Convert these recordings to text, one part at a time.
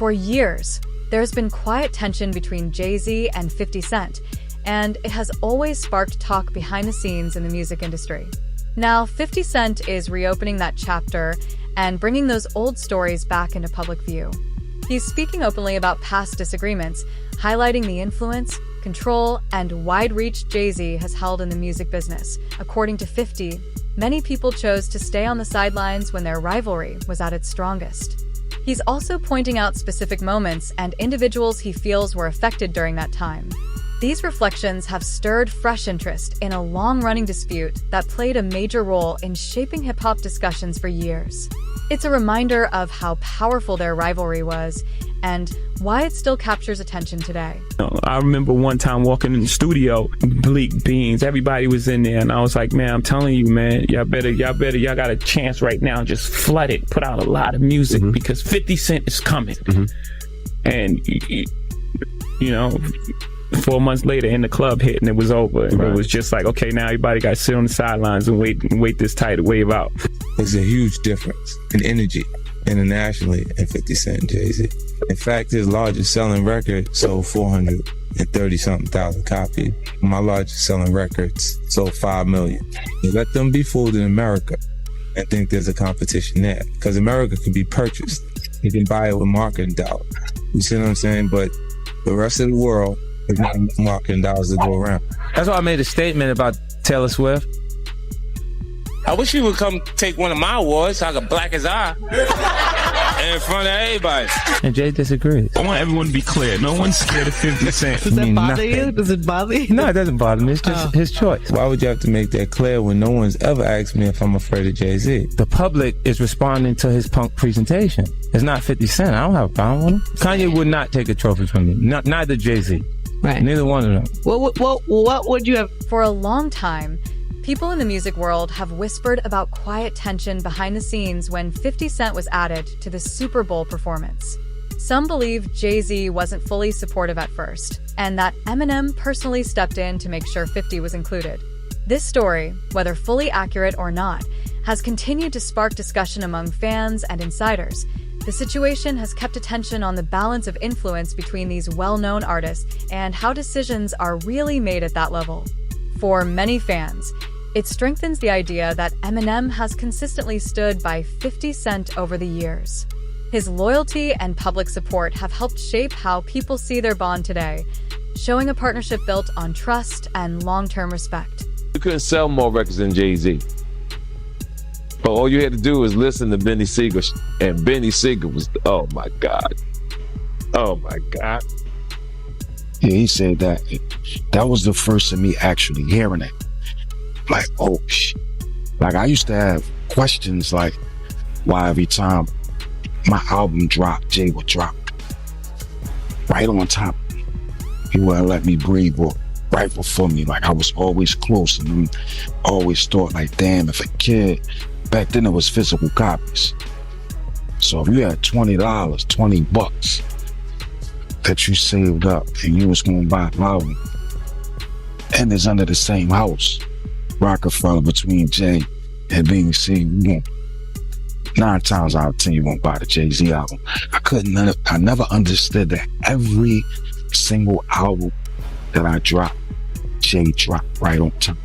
For years, there's been quiet tension between Jay-Z and 50 Cent, and it has always sparked talk behind the scenes in the music industry. Now, 50 Cent is reopening that chapter and bringing those old stories back into public view. He's speaking openly about past disagreements, highlighting the influence, control, and wide reach Jay-Z has held in the music business. According to 50, many people chose to stay on the sidelines when their rivalry was at its strongest. He's also pointing out specific moments and individuals he feels were affected during that time. These reflections have stirred fresh interest in a long-running dispute that played a major role in shaping hip-hop discussions for years. It's a reminder of how powerful their rivalry was and why it still captures attention today. I remember one time walking in the studio, Bleak Beans, everybody was in there, and I was like, man, I'm telling you, man, y'all got a chance right now, just flood it, put out a lot of music, because 50 Cent is coming. And, you know, 4 months later, in the club hit, and it was over. And it was just like, okay, now everybody got to sit on the sidelines and wait this tidal wave out. There's a huge difference in energy internationally in 50 Cent and Jay-Z. In fact, his largest selling record sold 430-something thousand copies. My largest selling records sold 5 million. You let them be fooled in America and think there's a competition there, because America can be purchased. You can buy it with marketing dollars. You see what I'm saying? But the rest of the world, there's not enough marketing dollars to go around. That's why I made a statement about Taylor Swift. I wish you would come take one of my awards so I could black his eye in front of everybody. And Jay disagrees. I want everyone to be clear. No one's scared of 50 Cent. Does that bother you? Does it bother you? No, it doesn't bother me. It's just his choice. Why would you have to make that clear when no one's ever asked me if I'm afraid of Jay-Z? The public is responding to his punk presentation. It's not 50 Cent. I don't have a problem with him. Kanye would not take a trophy from me. Neither Jay-Z. Right. Neither one of them. What would you have? For a long time, people in the music world have whispered about quiet tension behind the scenes when 50 Cent was added to the Super Bowl performance. Some believe Jay-Z wasn't fully supportive at first, and that Eminem personally stepped in to make sure 50 was included. This story, whether fully accurate or not, has continued to spark discussion among fans and insiders. The situation has kept attention on the balance of influence between these well-known artists and how decisions are really made at that level. For many fans, it strengthens the idea that Eminem has consistently stood by 50 Cent over the years. His loyalty and public support have helped shape how people see their bond today, showing a partnership built on trust and long-term respect. You couldn't sell more records than Jay-Z. But all you had to do was listen to Benny Siegel, and Benny Siegel was, oh my God. Oh my God. Yeah, he said that. That was the first of me actually hearing it. Like, oh shit. Like, I used to have questions like why every time my album dropped, Jay would drop right on top of me. He wouldn't let me breathe or right before me. Like, I was always close, and always thought like, damn, if a kid, back then it was physical copies. So if you had $20, 20 bucks that you saved up and you was gonna buy an album, and it's under the same house, Rockefeller, between Jay and BBC, 9 times out of 10 you won't buy the Jay-Z album. I never understood that every single album that I dropped, Jay dropped right on time.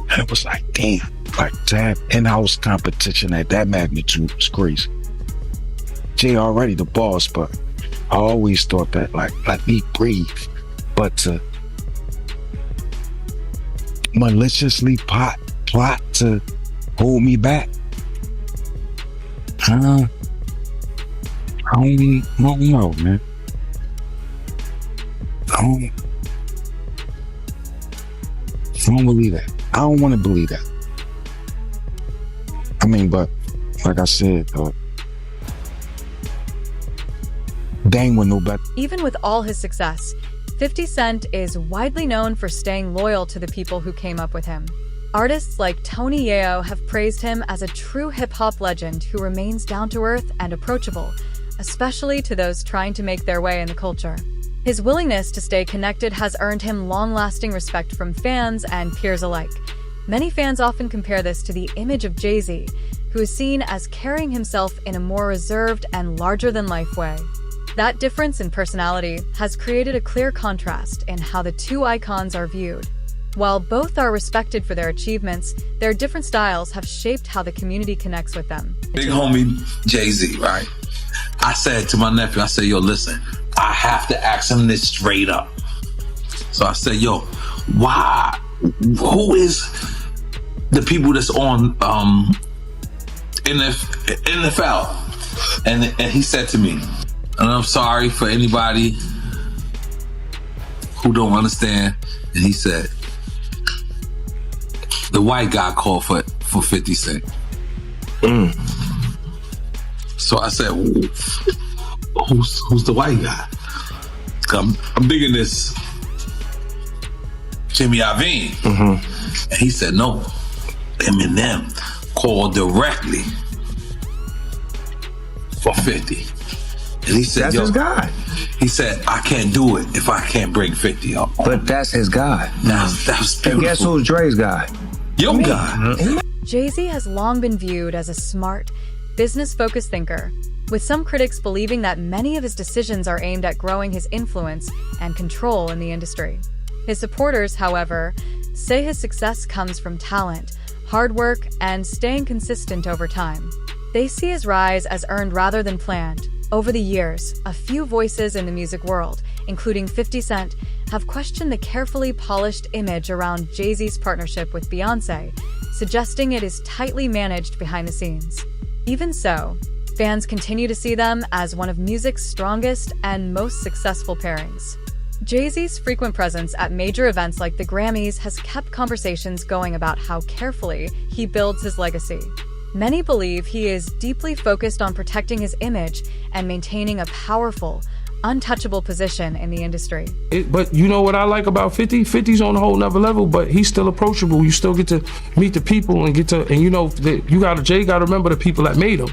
And it was like, damn, like to have in-house competition at that magnitude was crazy. Jay already the boss, but I always thought that, like, let me breathe. But to maliciously plot to hold me back, I don't know, man. I don't believe that. I don't want to believe that. I mean, but like I said, Dame would know better. Even with all his success, 50 Cent is widely known for staying loyal to the people who came up with him. Artists like Tony Yayo have praised him as a true hip-hop legend who remains down-to-earth and approachable, especially to those trying to make their way in the culture. His willingness to stay connected has earned him long-lasting respect from fans and peers alike. Many fans often compare this to the image of Jay-Z, who is seen as carrying himself in a more reserved and larger-than-life way. That difference in personality has created a clear contrast in how the two icons are viewed. While both are respected for their achievements, their different styles have shaped how the community connects with them. Big homie Jay-Z, right? I said to my nephew, I said, yo, listen, I have to ask him this straight up. So I said, yo, who is the people that's on NFL? And he said to me, and I'm sorry for anybody who don't understand, and he said, the white guy called for 50 Cent. So I said, who's the white guy? I'm digging this Jimmy Iovine. And he said, no, Eminem called directly for 50. And he said, that's his guy. He said, I can't do it if I can't bring 50 up. But that's his guy. That's beautiful. And guess who's Dre's guy? Your guy. Jay-Z has long been viewed as a smart, business-focused thinker, with some critics believing that many of his decisions are aimed at growing his influence and control in the industry. His supporters, however, say his success comes from talent, hard work, and staying consistent over time. They see his rise as earned rather than planned. Over the years, a few voices in the music world, including 50 Cent, have questioned the carefully polished image around Jay-Z's partnership with Beyoncé, suggesting it is tightly managed behind the scenes. Even so, fans continue to see them as one of music's strongest and most successful pairings. Jay-Z's frequent presence at major events like the Grammys has kept conversations going about how carefully he builds his legacy. Many believe he is deeply focused on protecting his image and maintaining a powerful, untouchable position in the industry. But you know what I like about 50? 50's on a whole nother level, but he's still approachable. You still get to meet the people and you know, Jay got to remember the people that made him.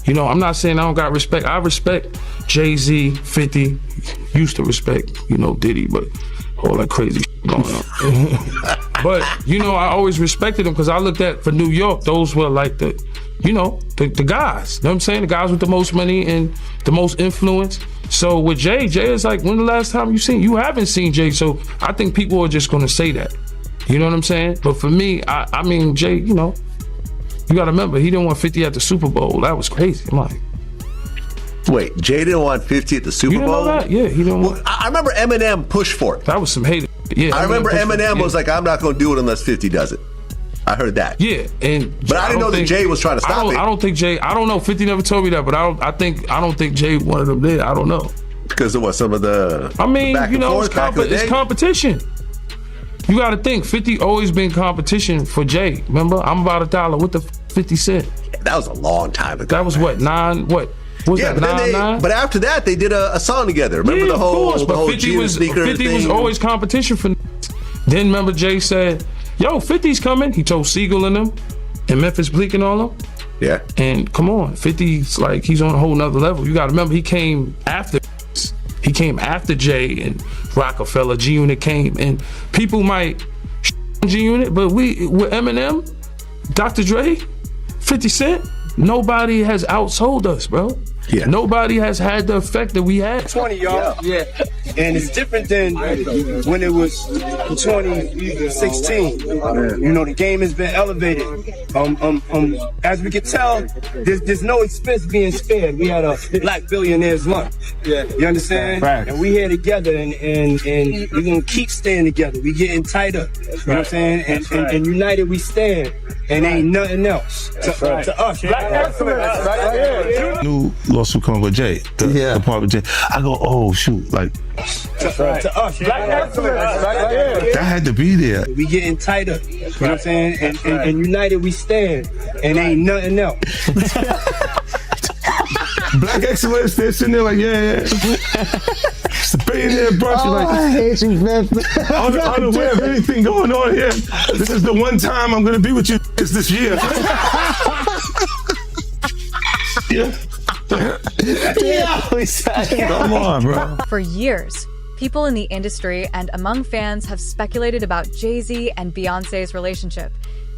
You know, I'm not saying I don't got respect. I respect Jay-Z, 50, used to respect, you know, Diddy, but all that crazy shit going on. But, you know, I always respected them because I looked at, for New York, those were like the guys. You know what I'm saying? The guys with the most money and the most influence. So with Jay is like, when the last time you haven't seen Jay, so I think people are just gonna say that. You know what I'm saying? But for me, I mean, Jay, you know, you gotta remember, he didn't want 50 at the Super Bowl. That was crazy. I'm like, wait, Jay didn't want 50 at the Super Bowl? You know that? Yeah, he didn't want. I remember Eminem pushed for it. That was some hated. Yeah, I remember Eminem was like, I'm not gonna do it unless 50 does it. I heard that. Yeah, but I didn't know that Jay was trying to stop it. I don't think Jay. I don't know. 50 never told me that, but I don't think Jay wanted him there. I don't know. Because of what? Some of the. I mean, you know, it's competition. You got to think. 50 always been competition for Jay. Remember, I'm about $1. What the 50 Cent? That was a long time ago. That was what 9. What was that? 9? But after that, they did a song together. Remember the whole 50 was always competition for. Then remember Jay said, yo, 50's coming. He told Siegel and them, and Memphis Bleak and all them. Yeah. And come on, 50's like, he's on a whole nother level. You got to remember, he came after Jay and Rockefeller. G-Unit came, and people might G-Unit, but with Eminem, Dr. Dre, 50 Cent, nobody has outsold us, bro. Yeah. Nobody has had the effect that we had. 20, y'all. Yeah. And it's different than when it was 2016. You know, the game has been elevated. As we can tell, there's no expense being spared. We had a Black Billionaires Lunch. Yeah. You understand? Right. And we here together, and we're gonna keep staying together. We getting tighter. You know what I'm saying? And united we stand. And ain't nothing else to us. Black excellence. Right? New lawsuit coming with Jay. The part with Jay. I go, oh shoot, like to us. Black excellence. Right? That had to be there. We getting tighter. You know what I'm saying? And united we stand. And ain't nothing else. Black excellence, they're sitting there like, yeah. It's the billionaire brunch. Oh, like, I hate you, man. Unaware of anything going on here. This is the one time I'm gonna be with you this year. Come on, bro. For years, people in the industry and among fans have speculated about Jay-Z and Beyoncé's relationship.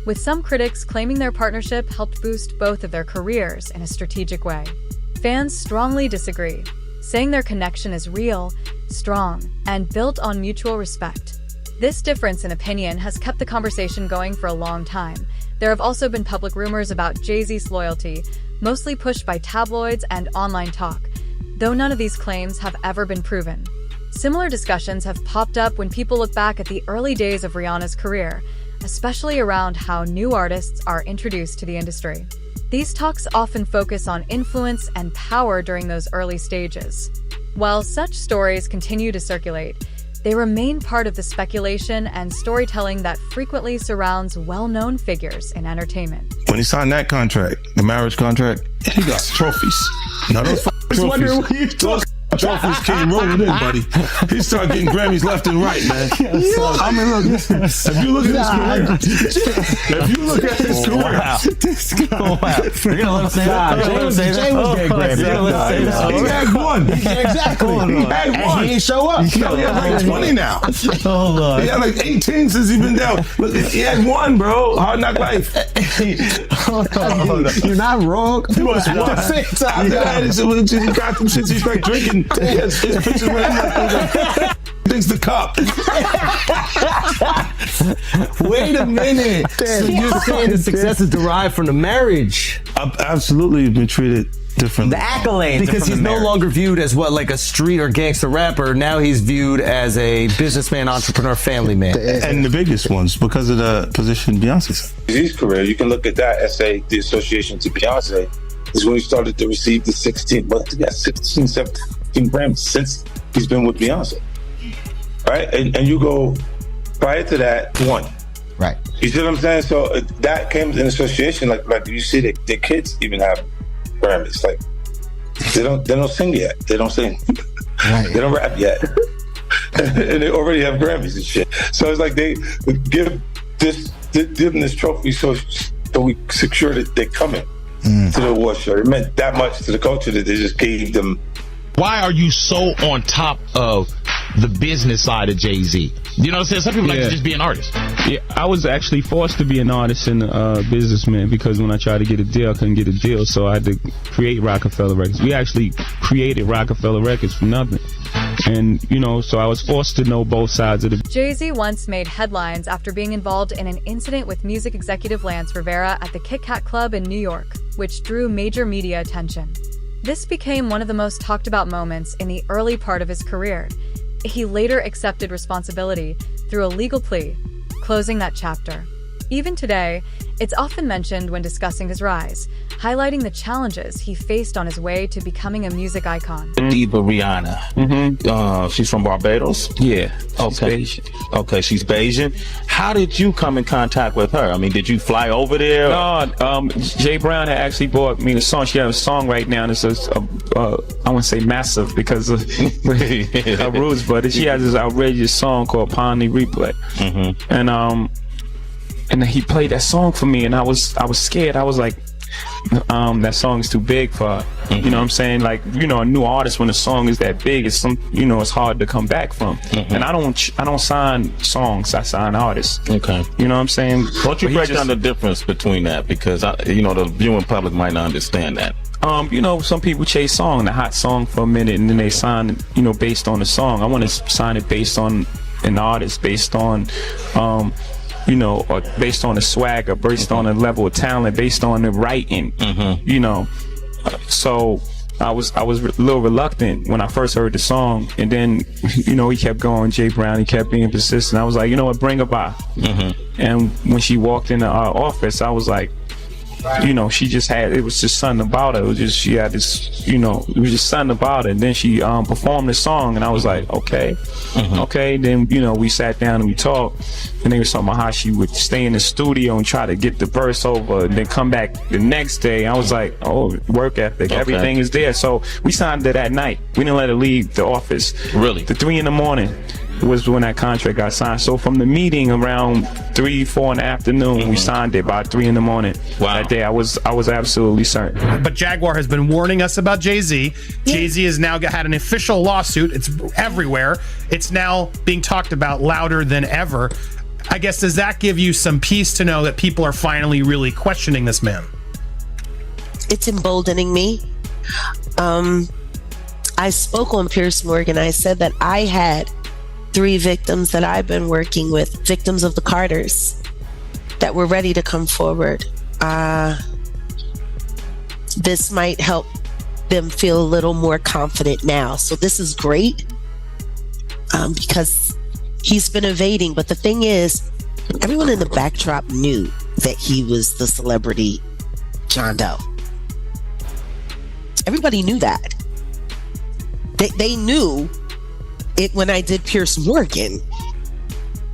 with some critics claiming their partnership helped boost both of their careers in a strategic way. Fans strongly disagree, saying their connection is real, strong, and built on mutual respect. This difference in opinion has kept the conversation going for a long time. There have also been public rumors about Jay-Z's loyalty, mostly pushed by tabloids and online talk, though none of these claims have ever been proven. Similar discussions have popped up when people look back at the early days of Rihanna's career, especially around how new artists are introduced to the industry. These talks often focus on influence and power during those early stages. While such stories continue to circulate, they remain part of the speculation and storytelling that frequently surrounds well-known figures in entertainment. When he signed that contract, the marriage contract, he got trophies. Now those trophies. Trophies came rolling in, buddy. He started getting Grammys left and right, man. I mean, look, if you look at his career, Wow. You're gonna let him say that? Jay was getting Grammys. he had one. Exactly. He had one. He ain't show up. He had like 20 now. Oh, Lord. He had like 18 since he been down. Look, he had one, bro. Hard Knock Life. You're not wrong. He was one. At the same time, he got them shits. He started drinking. His pictures were thinks the cup. Wait a minute. So you're saying the success is derived from the marriage? I've absolutely been treated differently. The accolades. Because he's no longer viewed as what, like a street or gangster rapper. Now he's viewed as a businessman, entrepreneur, family man. And the biggest ones because of the position Beyonce's. His career, you can look at that and say the association to Beyonce is when he started to receive the 16, 17 Grammys since he's been with Beyonce. Right? And you go prior to that, one. Right. You see what I'm saying? So that came in association, like you see that their kids even have Grammys. Like they don't sing yet. They don't sing. Right. They don't rap yet. And they already have Grammys and shit. So it's like they give them this trophy so we secure that they're coming to the award show. It meant that much to the culture that they just gave them. Why are you so on top of the business side of Jay-Z? You know what I'm saying? Some people like to just be an artist. Yeah, I was actually forced to be an artist and a businessman because when I tried to get a deal, I couldn't get a deal, so I had to create Rockefeller Records. We actually created Rockefeller Records from nothing. And, so I was forced to know both sides of the... Jay-Z once made headlines after being involved in an incident with music executive Lance Rivera at the Kit Kat Club in New York, which drew major media attention. This became one of the most talked about moments in the early part of his career. He later accepted responsibility through a legal plea, closing that chapter. Even today, it's often mentioned when discussing his rise, highlighting the challenges he faced on his way to becoming a music icon. Diva Rihanna. Mm-hmm. She's from Barbados? Yeah. Okay. Okay, she's Bayesian. How did you come in contact with her? I mean, did you fly over there? No, Jay Brown had actually bought me the song. She has a song right now, and it's I wouldn't say massive because of her roots, but she has this outrageous song called Pawn the Replay. Mm-hmm. And he played that song for me, and I was scared. I was like, that song's too big for her. You know what I'm saying? Like, a new artist, when a song is that big, it's it's hard to come back from. And I don't sign songs, I sign artists. Okay. You know what I'm saying? Why don't you break down the difference between that? Because the viewing public might not understand that. Some people chase the hot song for a minute, and then they sign, based on the song. I want to sign it based on an artist, based on or based on the swagger, based on the level of talent, based on the writing, so I was a little reluctant when I first heard the song, and then he kept going. Jay Brown, he kept being persistent. I was like, bring her by. And when she walked into our office, I was like, she just had, it was just something about her. It was just, she had this, it was just something about her. And then she performed the song, and I was like, okay. Then, we sat down and we talked, and they were talking about how she would stay in the studio and try to get the verse over, and then come back the next day. I was like, oh, work ethic, everything is there. So we signed it that night. We didn't let her leave the office. Really? To 3 a.m. was when that contract got signed. So from the meeting around 3, 4 in the afternoon, we signed it by 3 a.m. Wow. That day, I was absolutely certain. But Jaguar has been warning us about Jay-Z. Jay-Z has now had an official lawsuit. It's everywhere. It's now being talked about louder than ever. I guess, does that give you some peace to know that people are finally really questioning this man? It's emboldening me. I spoke on Piers Morgan. I said that I had 3 victims that I've been working with, victims of the Carters, that were ready to come forward. This might help them feel a little more confident now. So this is great because he's been evading. But the thing is, everyone in the backdrop knew that he was the celebrity John Doe. Everybody knew that. They knew it when I did Piers Morgan.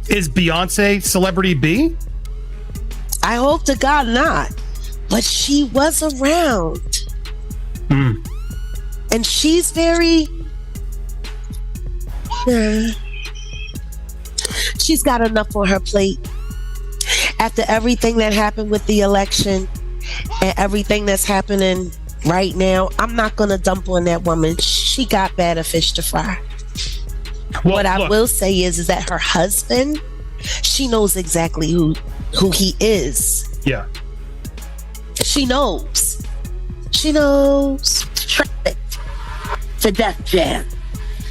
Is Beyonce celebrity B? I hope to God not. But she was around. And she's very... she's got enough on her plate. After everything that happened with the election and everything that's happening right now, I'm not going to dump on that woman. She got better fish to fry. Well, what I will say is that her husband, she knows exactly who he is. Yeah. She knows. She knows. To Def Jam.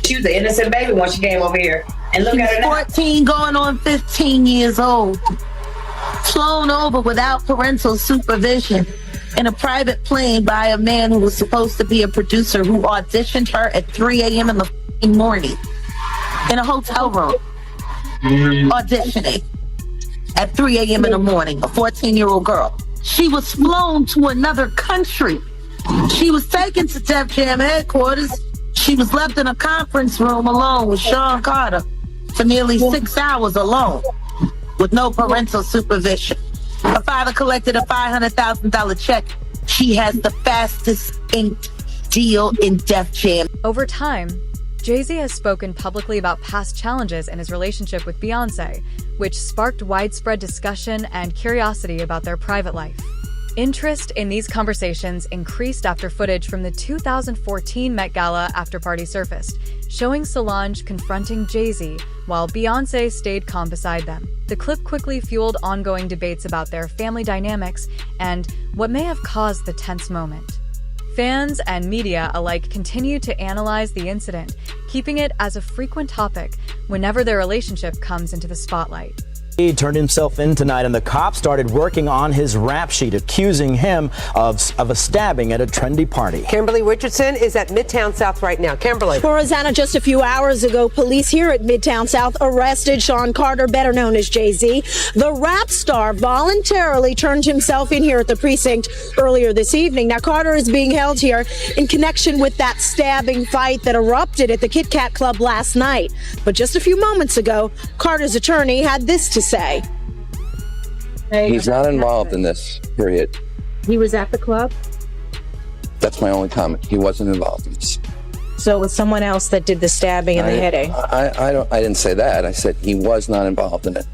She was an innocent baby when she came over here. And look at her now. 14 going on 15 years old. Flown over without parental supervision in a private plane by a man who was supposed to be a producer who auditioned her at 3 a.m. in the morning in a hotel room. Auditioning at 3 a.m. in the morning, a 14-year-old girl. She was flown to another country. She was taken to Def Jam headquarters. She was left in a conference room alone with Sean Carter for nearly 6 hours alone with no parental supervision. Her father collected a $500,000 check. She has the fastest inked deal in Def Jam. Over time, Jay-Z has spoken publicly about past challenges in his relationship with Beyonce, which sparked widespread discussion and curiosity about their private life. Interest in these conversations increased after footage from the 2014 Met Gala after-party surfaced, showing Solange confronting Jay-Z while Beyonce stayed calm beside them. The clip quickly fueled ongoing debates about their family dynamics and what may have caused the tense moment. Fans and media alike continue to analyze the incident, keeping it as a frequent topic whenever their relationship comes into the spotlight. He turned himself in tonight, and the cops started working on his rap sheet, accusing him of a stabbing at a trendy party. Kimberly Richardson is at Midtown South right now. Kimberly. Well, Rosanna, just a few hours ago, police here at Midtown South arrested Sean Carter, better known as Jay-Z. The rap star voluntarily turned himself in here at the precinct earlier this evening. Now, Carter is being held here in connection with that stabbing fight that erupted at the Kit Kat Club last night. But just a few moments ago, Carter's attorney had this to say. He's not involved in this, period. He was at the club? That's my only comment. He wasn't involved in this. So it was someone else that did the stabbing and the hitting? I didn't say that. I said he was not involved in it.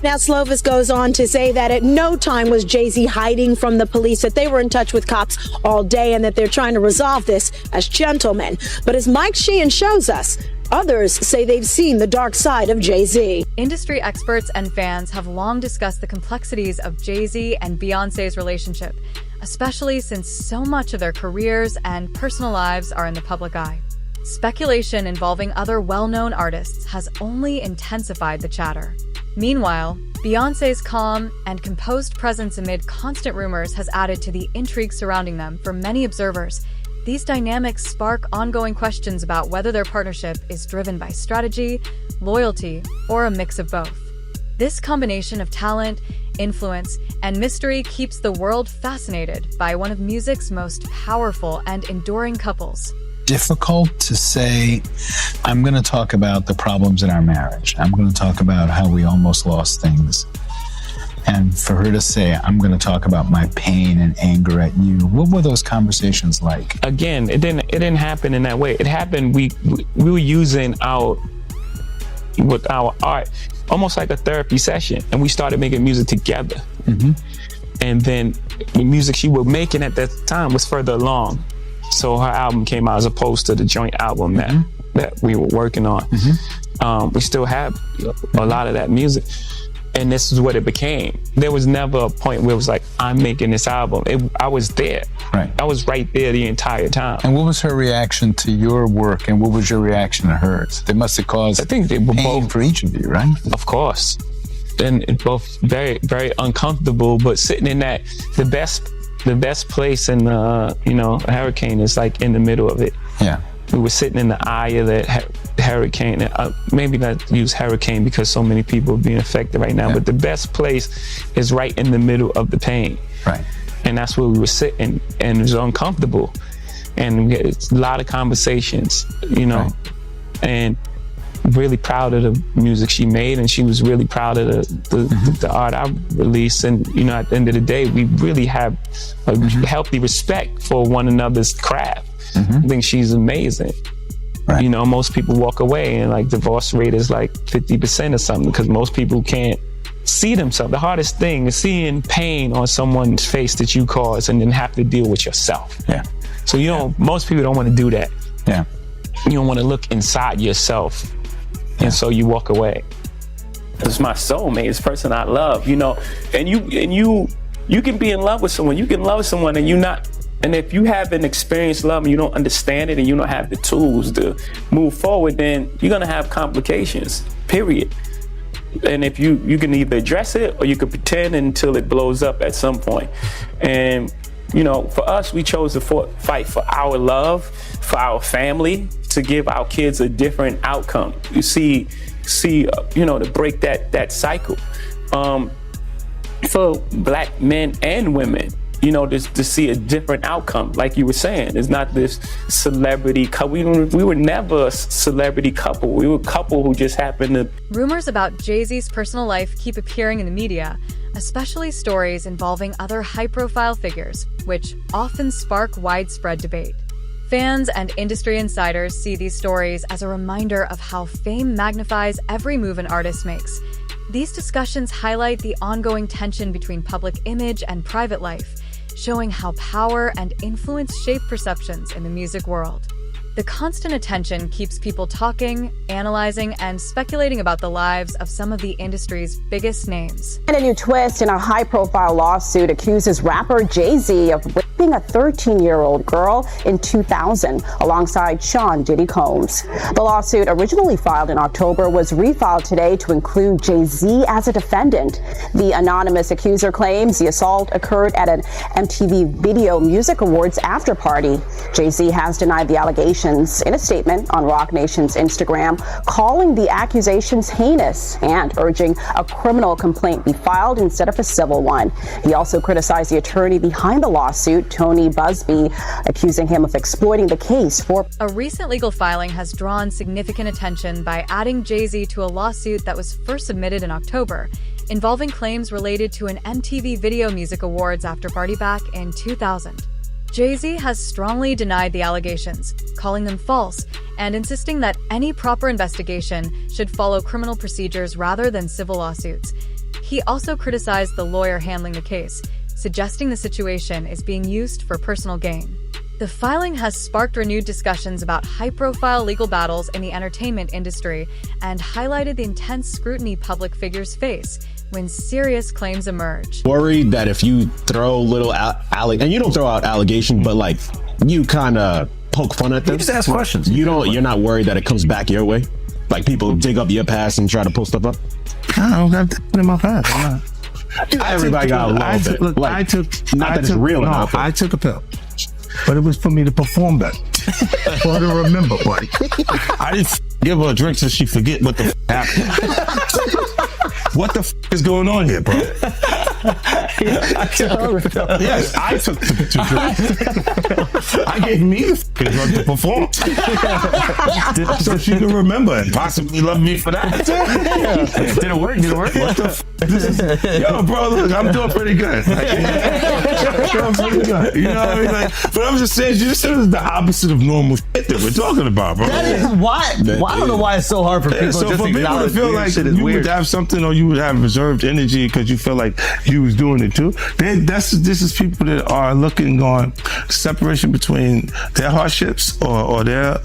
Now, Slovis goes on to say that at no time was Jay-Z hiding from the police, that they were in touch with cops all day and that they're trying to resolve this as gentlemen. But as Mike Sheehan shows us, others say they've seen the dark side of Jay-Z. Industry experts and fans have long discussed the complexities of Jay-Z and Beyonce's relationship, especially since so much of their careers and personal lives are in the public eye. Speculation involving other well-known artists has only intensified the chatter. Meanwhile, Beyonce's calm and composed presence amid constant rumors has added to the intrigue surrounding them for many observers. These dynamics spark ongoing questions about whether their partnership is driven by strategy, loyalty, or a mix of both. This combination of talent, influence, and mystery keeps the world fascinated by one of music's most powerful and enduring couples. Difficult to say, I'm going to talk about the problems in our marriage. I'm going to talk about how we almost lost things. And for her to say, I'm going to talk about my pain and anger at you. What were those conversations like? Again, it didn't happen in that way. It happened, we were using our art almost like a therapy session. And we started making music together. Mm-hmm. And then the music she was making at that time was further along. So her album came out as opposed to the joint album that we were working on. Mm-hmm. We still have a lot of that music. And this is what it became. There was never a point where it was like, I'm making this album. I was there. Right. I was right there the entire time. And what was her reaction to your work, and what was your reaction to hers? They must have caused, I think, they were pain for each of you, right? Of course. And it both very, very uncomfortable, but sitting in that, the best place in a hurricane is like in the middle of it. Yeah. We were sitting in the eye of that hurricane. Maybe not use hurricane because so many people are being affected right now, but the best place is right in the middle of the pain. Right. And that's where we were sitting, and it was uncomfortable. And we had a lot of conversations, and really proud of the music she made, and she was really proud of the art I released. And at the end of the day, we really have a healthy respect for one another's craft. I think she's amazing. Right. Most people walk away and like divorce rate is like 50% or something, because most people can't see themselves. The hardest thing is seeing pain on someone's face that you caused and then have to deal with yourself. Yeah. So most people don't want to do that. Yeah. You don't want to look inside yourself. And so you walk away. It's my soulmate, it's the person I love, and you can be in love with someone. You can love someone and and if you haven't experienced love and you don't understand it and you don't have the tools to move forward, then you're gonna have complications, period. And if you can either address it or you can pretend until it blows up at some point. And for us, we chose to fight for our love, for our family, to give our kids a different outcome. You see, to break that cycle. For Black men and women, to see a different outcome. Like you were saying, it's not this celebrity couple. We were never a celebrity couple. We were a couple who just happened to. Rumors about Jay-Z's personal life keep appearing in the media, especially stories involving other high-profile figures, which often spark widespread debate. Fans and industry insiders see these stories as a reminder of how fame magnifies every move an artist makes. These discussions highlight the ongoing tension between public image and private life, showing how power and influence shape perceptions in the music world. The constant attention keeps people talking, analyzing, and speculating about the lives of some of the industry's biggest names. And a new twist in a high-profile lawsuit accuses rapper Jay-Z of raping a 13-year-old girl in 2000 alongside Sean Diddy Combs. The lawsuit, originally filed in October, was refiled today to include Jay-Z as a defendant. The anonymous accuser claims the assault occurred at an MTV Video Music Awards after-party. Jay-Z has denied the allegations in a statement on Roc Nation's Instagram, calling the accusations heinous and urging a criminal complaint be filed instead of a civil one. He also criticized the attorney behind the lawsuit, Tony Busby, accusing him of exploiting the case for. A recent legal filing has drawn significant attention by adding Jay-Z to a lawsuit that was first submitted in October, involving claims related to an MTV Video Music Awards after-party back in 2000. Jay-Z has strongly denied the allegations, calling them false, and insisting that any proper investigation should follow criminal procedures rather than civil lawsuits. He also criticized the lawyer handling the case, suggesting the situation is being used for personal gain. The filing has sparked renewed discussions about high-profile legal battles in the entertainment industry and highlighted the intense scrutiny public figures face when serious claims emerge. Worried that if you throw little and you don't throw out allegations, but like you kind of poke fun at them. You just ask questions. You're not worried that it comes back your way? Like people dig up your past and try to pull stuff up? I don't got that in my past. I'm not. Everybody got a little bit. Look, like, I took. Not that it's real enough. I took a pill, but it was for me to perform better. For her to remember, buddy. I didn't give her a drink so she forget what the happened. What the is going on here, bro? Yes, I took the drink. I gave me the drug to perform. So she can remember and possibly love me for that. Did it work? What the this is, yo, bro, look, I'm doing pretty good. Doing pretty good. You know what I mean? Like, but I'm just saying, this is the opposite of normal shit that we're talking about, bro. That is why. I don't know why it's so hard for people so just for to people to feel like shit is you weird. would have something or you would have reserved energy because you feel like you was doing it too. This is people that are looking on separation between their hardships or their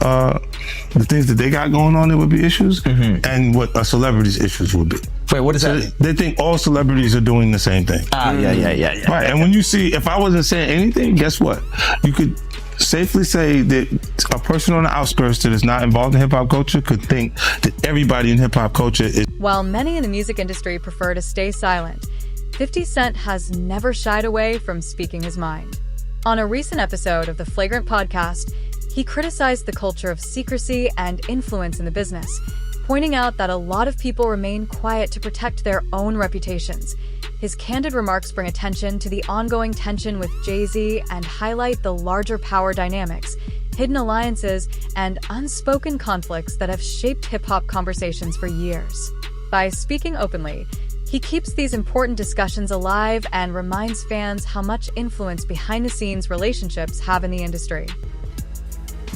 the things that they got going on, there would be issues, and what a celebrity's issues would be. Wait, what is that? They think all celebrities are doing the same thing. Yeah. Right, and when you see, if I wasn't saying anything, guess what? You could safely say that a person on the outskirts that is not involved in hip-hop culture could think that everybody in hip-hop culture is... While many in the music industry prefer to stay silent, 50 Cent has never shied away from speaking his mind. On a recent episode of the Flagrant podcast, he criticized the culture of secrecy and influence in the business, pointing out that a lot of people remain quiet to protect their own reputations. His candid remarks bring attention to the ongoing tension with Jay-Z and highlight the larger power dynamics, hidden alliances, and unspoken conflicts that have shaped hip-hop conversations for years. By speaking openly, he keeps these important discussions alive and reminds fans how much influence behind-the-scenes relationships have in the industry.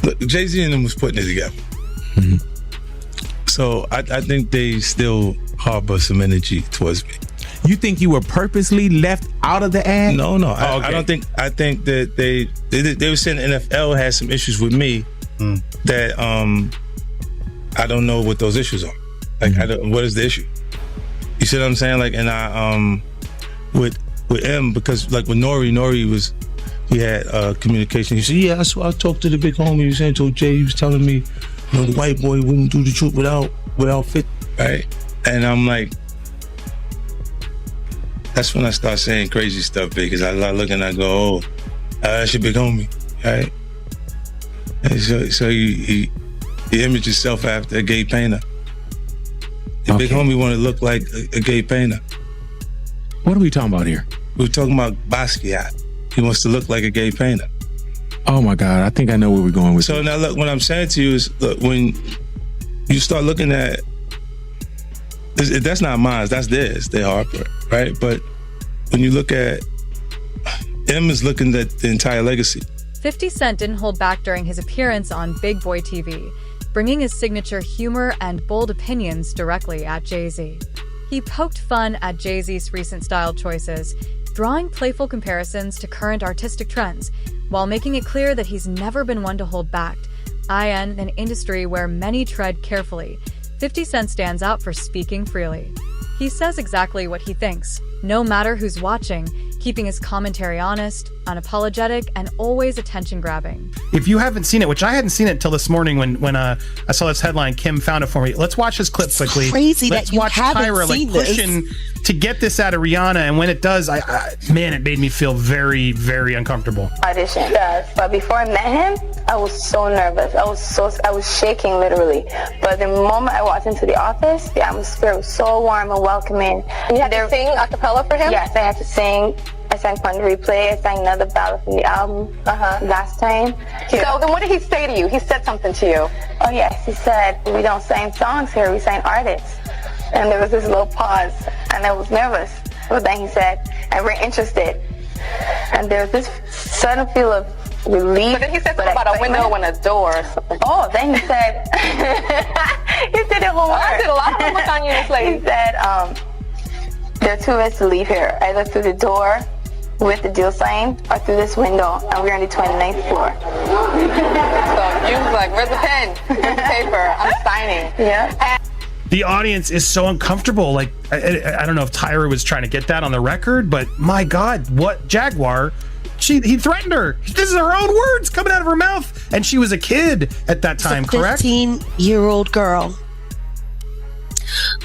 Look, Jay-Z and them was putting it together. So I think they still harbor some energy towards me. You think you were purposely left out of the ad? No. I don't think. I think that they were saying the NFL had some issues with me that I don't know what those issues are. Like, what is the issue? You see what I'm saying? Like, and I with M, because like with Nori was, he had communication. He said, yeah, I talked to the big homie. He was saying, told Jay, he was telling me, you know, the white boy wouldn't do the truth without fit, right? And I'm like, that's when I start saying crazy stuff, because I look and I go, oh, that's your big homie, right? And so he imaged himself after a gay painter. The big homie want to look like a gay painter. What are we talking about here? We're talking about Basquiat. He wants to look like a gay painter. Oh my God, I think I know where we're going with So now look, what I'm saying to you is, look, when you start looking at, that's not mine, that's theirs, they're Harper, right? But when you look at, M is looking at the entire legacy. 50 Cent didn't hold back during his appearance on Big Boy TV, bringing his signature humor and bold opinions directly at Jay-Z. He poked fun at Jay-Z's recent style choices, drawing playful comparisons to current artistic trends, while making it clear that he's never been one to hold back. In an industry where many tread carefully, 50 Cent stands out for speaking freely. He says exactly what he thinks, no matter who's watching, keeping his commentary honest, unapologetic, and always attention-grabbing. If you haven't seen it, which I hadn't seen it until this morning when I saw this headline, Kim found it for me. Let's watch this clip quickly. Crazy Let's that you watch haven't Tyra seen pushing to get this out of Rihanna, and when it does, man, it made me feel very, very uncomfortable. Audition. But before I met him, I was so nervous. I was shaking literally. But the moment I walked into the office, the atmosphere was so warm and welcoming. And you had to sing a cappella for him? Yes, I had to sing. I sang Fun to Replay. I sang another ballad from the album last time. So then what did he say to you? He said something to you. Oh yes, he said, we don't sing songs here, we sing artists. And there was this little pause, and I was nervous. But then he said, I'm very interested. And there was this sudden feel of relief. But then he said something about a window and a door or something. Oh, then he said, he did it homework. I did a lot of homework on you, this lady. He said, there are two ways to leave here, either through the door with the deal sign or through this window, and we're on the 29th floor. So you was like, where's the pen? Where's the paper? I'm signing. Yeah. The audience is so uncomfortable. Like, I don't know if Tyra was trying to get that on the record, but my God, what Jaguar? He threatened her. This is her own words coming out of her mouth, and she was a kid at that time, correct? 15-year-old girl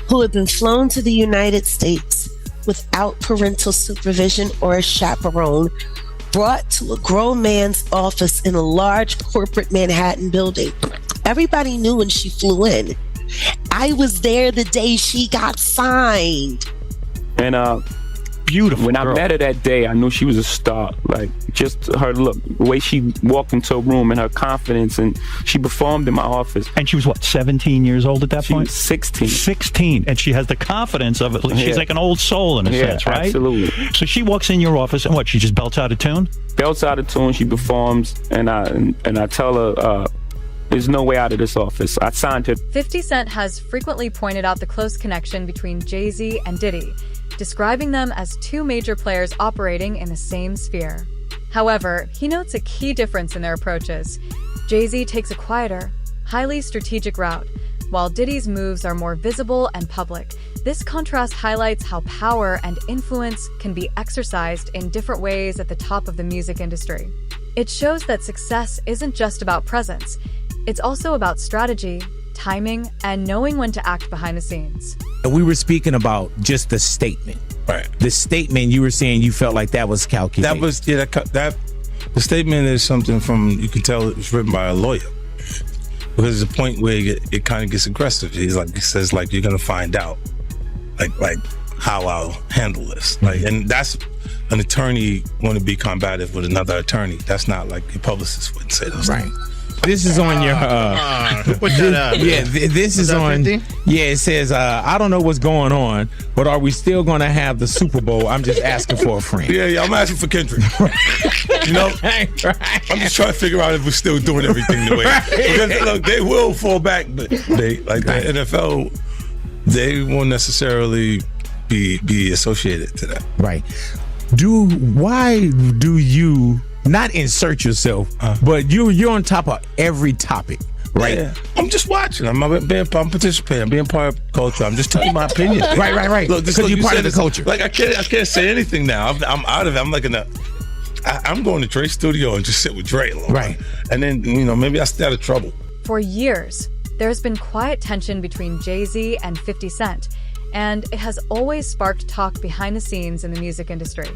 who had been flown to the United States without parental supervision or a chaperone, brought to a grown man's office in a large corporate Manhattan building. Everybody knew when she flew in. I was there the day she got signed. And beautiful. When girl. I met her that day, I knew she was a star. Like, just her look, the way she walked into a room and her confidence, and she performed in my office. And she was what, 17 years old at that point? She was 16. 16, and she has the confidence of it. She's like an old soul in a sense, right? Absolutely. So she walks in your office, and what? She just belts out a tune? Belts out a tune. She performs, and I tell her, there's no way out of this office. I signed her. 50 Cent has frequently pointed out the close connection between Jay-Z and Diddy, describing them as two major players operating in the same sphere. However, he notes a key difference in their approaches. Jay-Z takes a quieter, highly strategic route, while Diddy's moves are more visible and public. This contrast highlights how power and influence can be exercised in different ways at the top of the music industry. It shows that success isn't just about presence, it's also about strategy, timing, and knowing when to act behind the scenes. We were speaking about just the statement. Right. The statement, you were saying you felt like that was calculated. That was, that the statement is something from, you can tell it was written by a lawyer. Because there's a point where it kind of gets aggressive. He says, like, you're gonna find out, like how I'll handle this. Like, and that's an attorney want to be combative with another attorney. That's not like your publicist wouldn't say those things. This is on your put that up. Yeah, this is on 50? Yeah, it says I don't know what's going on, but are we still gonna have the Super Bowl? I'm just asking for a friend. Yeah, I'm asking for Kendrick. You know, I'm just trying to figure out if we're still doing everything the way. Because look, they will fall back, but they the NFL, they won't necessarily be associated to that. Right. Why do you not insert yourself, but you're on top of every topic, right? Yeah. I'm just watching. I'm participating. I'm being part of culture. I'm just telling my opinion. Right. Look, because you're part of the culture. Like I can't say anything now. I'm out of it. I'm like I'm going to Dre's studio and just sit with Dre alone. Right. And then, maybe I stay out of trouble. For years, there's been quiet tension between Jay-Z and 50 Cent, and it has always sparked talk behind the scenes in the music industry.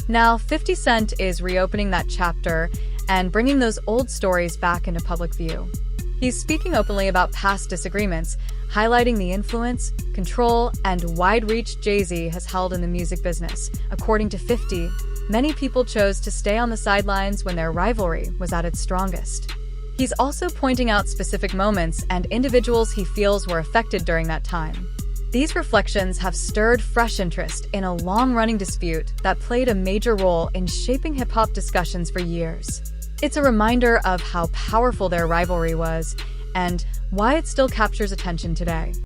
Now, 50 Cent is reopening that chapter and bringing those old stories back into public view. He's speaking openly about past disagreements, highlighting the influence, control, and wide reach Jay-Z has held in the music business. According to 50, many people chose to stay on the sidelines when their rivalry was at its strongest. He's also pointing out specific moments and individuals he feels were affected during that time. These reflections have stirred fresh interest in a long-running dispute that played a major role in shaping hip-hop discussions for years. It's a reminder of how powerful their rivalry was and why it still captures attention today.